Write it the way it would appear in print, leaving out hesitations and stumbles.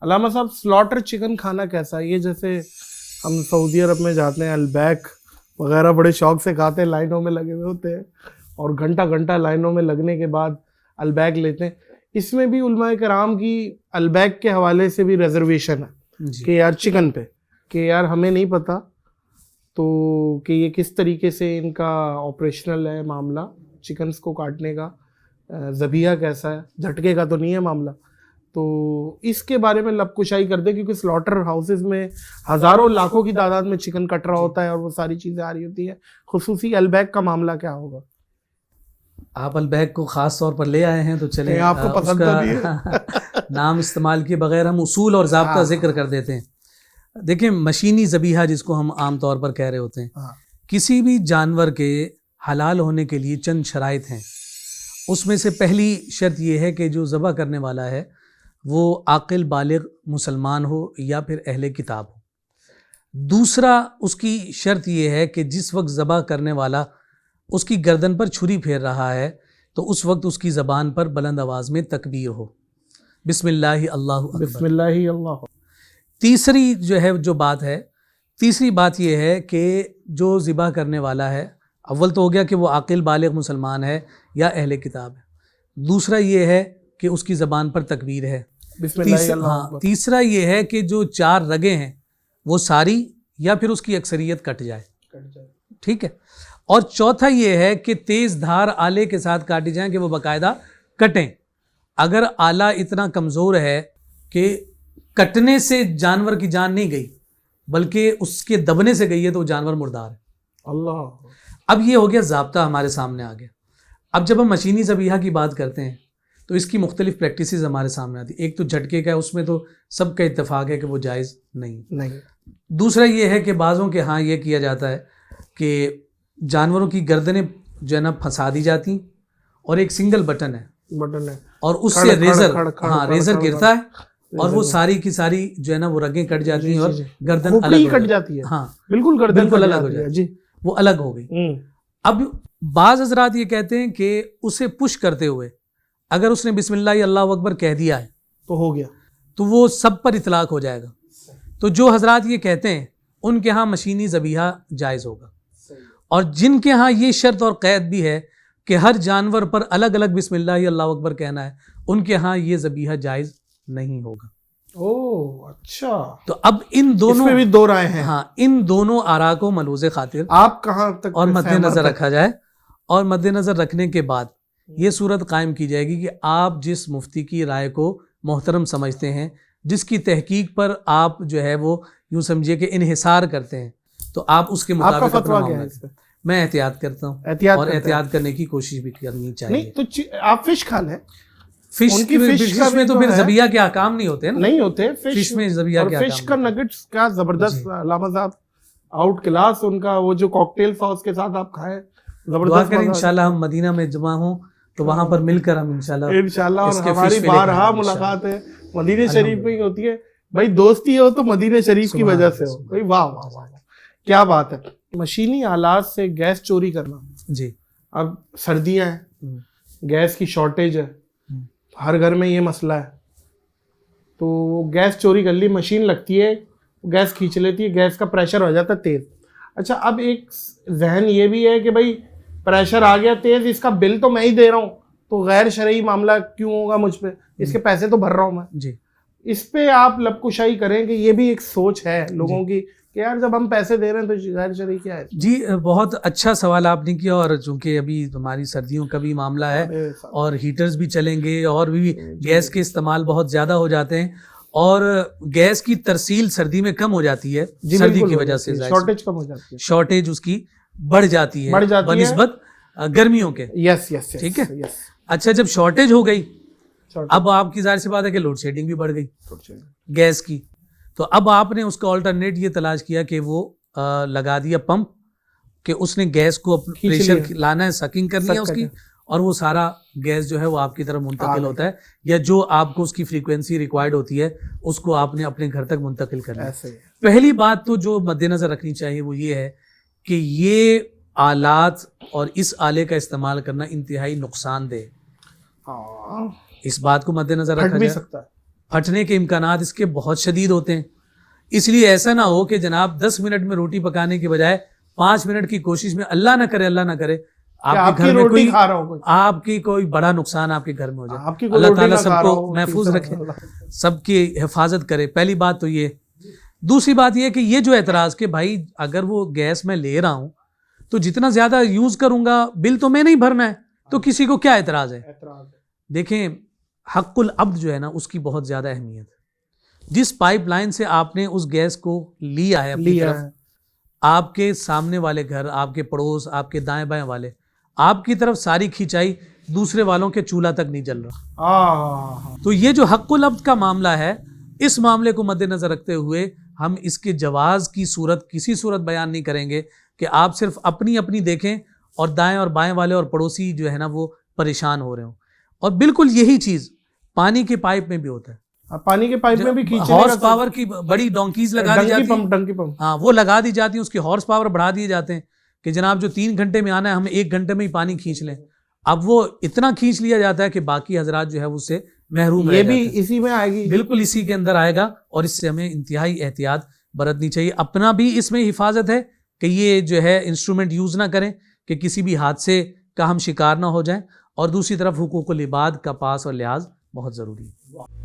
علامہ صاحب slaughter chicken کھانا کیسا ہے؟ یہ جیسے ہم سعودی عرب میں جاتے ہیں، البیک وغیرہ بڑے شوق سے کھاتے ہیں، لائنوں میں لگے ہوئے ہوتے ہیں اور گھنٹہ گھنٹہ لائنوں میں لگنے کے بعد البیک لیتے ہیں. اس میں بھی علماء کرام کی البیک کے حوالے سے بھی ریزرویشن ہے کہ یار چکن پہ کہ یار ہمیں نہیں پتہ تو کہ یہ کس طریقے سے ان کا آپریشنل ہے معاملہ، چکنز کو کاٹنے کا ذبیحہ کیسا ہے، جھٹکے کا تو نہیں ہے معاملہ. تو اس کے بارے میں لب کشائی کر دیں، کیونکہ سلاٹر ہاؤسز میں ہزاروں لاکھوں کی تعداد میں چکن کٹ رہا ہوتا ہے اور وہ ساری چیزیں آ رہی ہوتی ہیں. خصوصی البیک کا معاملہ کیا ہوگا؟ آپ البیک کو خاص طور پر لے آئے ہیں تو چلیں آپ کو پسند نہیں ہے نام استعمال کیے بغیر ہم اصول اور ضابطہ ذکر کر دیتے ہیں. دیکھیں مشینی ذبیحہ جس کو ہم عام طور پر کہہ رہے ہوتے ہیں، کسی بھی جانور کے حلال ہونے کے لیے چند شرائط ہیں. اس میں سے پہلی شرط یہ ہے کہ جو ذبح کرنے والا ہے وہ عاقل بالغ مسلمان ہو یا پھر اہل کتاب ہو. دوسرا اس کی شرط یہ ہے کہ جس وقت ذبح کرنے والا اس کی گردن پر چھری پھیر رہا ہے تو اس وقت اس کی زبان پر بلند آواز میں تکبیر ہو، بسم اللہ اللہ اکبر، بسم اللہ اللہ. تیسری جو بات ہے، تیسری بات یہ ہے کہ جو ذبح کرنے والا ہے، اول تو ہو گیا کہ وہ عاقل بالغ مسلمان ہے یا اہل کتاب ہے. دوسرا یہ ہے کہ اس کی زبان پر تکبیر ہے. بسم اللہ اللہ. تیسرا یہ ہے کہ جو 4 رگیں ہیں وہ ساری یا پھر اس کی اکثریت کٹ جائے. ٹھیک ہے. اور چوتھا یہ ہے کہ تیز دھار آلے کے ساتھ کاٹی جائیں کہ وہ باقاعدہ کٹیں. اگر آلہ اتنا کمزور ہے کہ کٹنے سے جانور کی جان نہیں گئی بلکہ اس کے دبنے سے گئی ہے تو وہ جانور مردار ہے. اللہ. اب یہ ہو گیا ضابطہ ہمارے سامنے آ گیا. اب جب ہم مشینی ذبیحہ کی بات کرتے ہیں تو اس کی مختلف پریکٹسز ہمارے سامنے آتی. ایک تو جھٹکے کا ہے، اس میں تو سب کا اتفاق ہے کہ وہ جائز نہیں. دوسرا یہ ہے کہ بعضوں کے ہاں یہ کیا جاتا ہے کہ جانوروں کی گردنیں جو ہے نا پھنسا دی جاتی اور ایک سنگل بٹن ہے اور اس سے ریزر گرتا ہے اور وہ ساری کی ساری جو ہے نا وہ رگیں کٹ جاتی ہیں اور گردن الگ کٹ جاتی ہے. ہاں بالکل الگ ہو جاتی ہے، وہ الگ ہو گئی. اب بعض حضرات یہ کہتے ہیں کہ اسے پش کرتے ہوئے اگر اس نے بسم اللہ اللہ اکبر کہہ دیا ہے تو ہو گیا، تو وہ سب پر اطلاق ہو جائے گا. تو جو حضرات یہ کہتے ہیں ان کے ہاں مشینی ذبیحہ جائز ہوگا، اور جن کے ہاں یہ شرط اور قید بھی ہے کہ ہر جانور پر الگ الگ بسم اللہ اللہ اکبر کہنا ہے، ان کے ہاں یہ ذبیحہ جائز نہیں ہوگا. اوہ اچھا. تو اب ان دونوں اس میں بھی 2 رائے ہیں. ہاں، ان دونوں آراء کو ملحوظ خاطر آپ کہاں تک اور مد نظر رکھا جائے، اور مد نظر رکھنے کے بعد یہ صورت قائم کی جائے گی کہ آپ جس مفتی کی رائے کو محترم سمجھتے ہیں، جس کی تحقیق پر آپ جو ہے وہ یوں سمجھیے کہ انحصار کرتے ہیں، تو آپ اس کے مطابق اپنا معاملہ کریں. میں احتیاط کرتا ہوں اور احتیاط کرنے کی کوشش بھی کرنی چاہیے. نہیں تو آپ فش کھا لیں. فش میں تو پھر ذبیحہ کے احکام نہیں ہوتے نا، نہیں ہوتے. فش میں ذبیحہ کے احکام. فش کا نگٹس کیا زبردست علامہ صاحب، آؤٹ کلاس ان کا وہ جو کاکٹیل ساس کے ساتھ آپ کھائیں، زبردست. انشاءاللہ ہم مدینہ میں جمع ہوں تو وہاں پر مل کر ہم انشاءاللہ اور ہماری بارہا ملاقات ہے مدینہ شریف میں ہی ہوتی ہے. بھائی دوستی ہو تو مدینہ شریف کی وجہ سے ہو. بھائی واہ واہ واہ کیا بات ہے. مشینی آلات سے گیس چوری کرنا، جی اب سردیاں ہیں، گیس کی شارٹیج ہے، ہر گھر میں یہ مسئلہ ہے، تو گیس چوری کر لی، مشین لگتی ہے، گیس کھینچ لیتی ہے، گیس کا پریشر ہو جاتا ہے تیز. اچھا اب ایک ذہن یہ بھی ہے کہ بھائی پریشر آ گیا تیز، اس کا بل تو میں ہی دے رہا ہوں تو غیر شرعی معاملہ کیوں ہوگا مجھ پہ، اس کے پیسے تو بھر رہا ہوں میں. جی اس پہ آپ لب کشائی کریں کہ یہ بھی ایک سوچ ہے لوگوں کی کہ یار جب ہم پیسے دے رہے ہیں تو غیر شرعی کیا ہے. جی بہت اچھا سوال آپ نے کیا، اور چونکہ ابھی ہماری سردیوں کا بھی معاملہ ہے اور ہیٹرز بھی چلیں گے اور بھی گیس کے استعمال بہت زیادہ ہو جاتے ہیں، اور گیس کی ترسیل سردی میں کم ہو جاتی ہے سردی کی وجہ سے، شارٹیج کم ہو جاتی ہے، شارٹیج اس کی بڑھ جاتی ہے بنسبت گرمیوں کے. یس یس ٹھیک ہے. اچھا جب شارٹیج ہو گئی اب آپ کی ظاہر سی بات ہے کہ لوڈ شیڈنگ بھی بڑھ گئی گیس کی، تو اب آپ نے اس کا آلٹرنیٹ یہ تلاش کیا کہ وہ لگا دیا پمپ کہ اس نے گیس کو پریشر لانا ہے، سکنگ کرنی ہے اس کی، اور وہ سارا گیس جو ہے وہ آپ کی طرف منتقل ہوتا ہے، یا جو آپ کو اس کی فریکوینسی ریکوائرڈ ہوتی ہے اس کو آپ نے اپنے گھر تک منتقل کرنا ہے. پہلی بات تو جو مد نظر رکھنی چاہیے وہ یہ ہے کہ یہ آلات اور اس آلے کا استعمال کرنا انتہائی نقصان دہ، اس بات کو مد نظر رکھا جائے. پھٹنے کے امکانات اس کے بہت شدید ہوتے ہیں. اس لیے ایسا نہ ہو کہ جناب 10 منٹ میں روٹی پکانے کے بجائے 5 منٹ کی کوشش میں اللہ نہ کرے آپ کے گھر میں کوئی آپ کی کوئی بڑا نقصان آپ کے گھر میں ہو جائے. اللہ تعالیٰ سب کو محفوظ رکھے, سب کی حفاظت کرے. پہلی بات تو یہ. دوسری بات یہ کہ یہ جو اعتراض کہ بھائی اگر وہ گیس میں لے رہا ہوں تو جتنا زیادہ یوز کروں گا بل تو میں نہیں بھرنا ہے, تو کسی کو کیا اعتراض ہے. دیکھیں حق العبد جو ہے نا اس کی بہت زیادہ اہمیت ہے. جس پائپ لائن سے آپ نے اس گیس کو لیا ہے اپنی طرف, آپ کے سامنے والے گھر, آپ کے پڑوس, آپ کے دائیں بائیں والے, آپ کی طرف ساری کھینچائی دوسرے والوں کے چولہا تک نہیں جل رہا. تو یہ جو حق العبد کا معاملہ ہے, اس معاملے کو مد نظر رکھتے ہوئے ہم اس کے جواز کی صورت کسی صورت بیان نہیں کریں گے کہ آپ صرف اپنی دیکھیں اور دائیں اور بائیں والے اور پڑوسی جو ہے نا وہ پریشان ہو رہے ہوں. اور بالکل یہی چیز پانی کے پائپ میں بھی ہوتا ہے. پانی کے پائپ میں بھی ہارس پاور کی بڑی ڈونکیز لگا دی جاتی ہیں, ہاں وہ لگا دی جاتی ہیں, اس کے ہارس پاور بڑھا دیے جاتے ہیں کہ جناب جو 3 گھنٹے میں آنا ہے ہم 1 گھنٹے میں ہی پانی کھینچ لیں. اب وہ اتنا کھینچ لیا جاتا ہے کہ باقی حضرات جو ہے اس سے محروم رہ جاتے ہیں. یہ بھی اسی میں آئے گی, بالکل اسی کے اندر آئے گا, اور اس سے ہمیں انتہائی احتیاط برتنی چاہیے. اپنا بھی اس میں حفاظت ہے کہ یہ جو ہے انسٹرومنٹ یوز نہ کریں کہ کسی بھی حادثے کا ہم شکار نہ ہو جائیں, اور دوسری طرف حقوق العباد کا پاس اور لحاظ بہت ضروری ہے.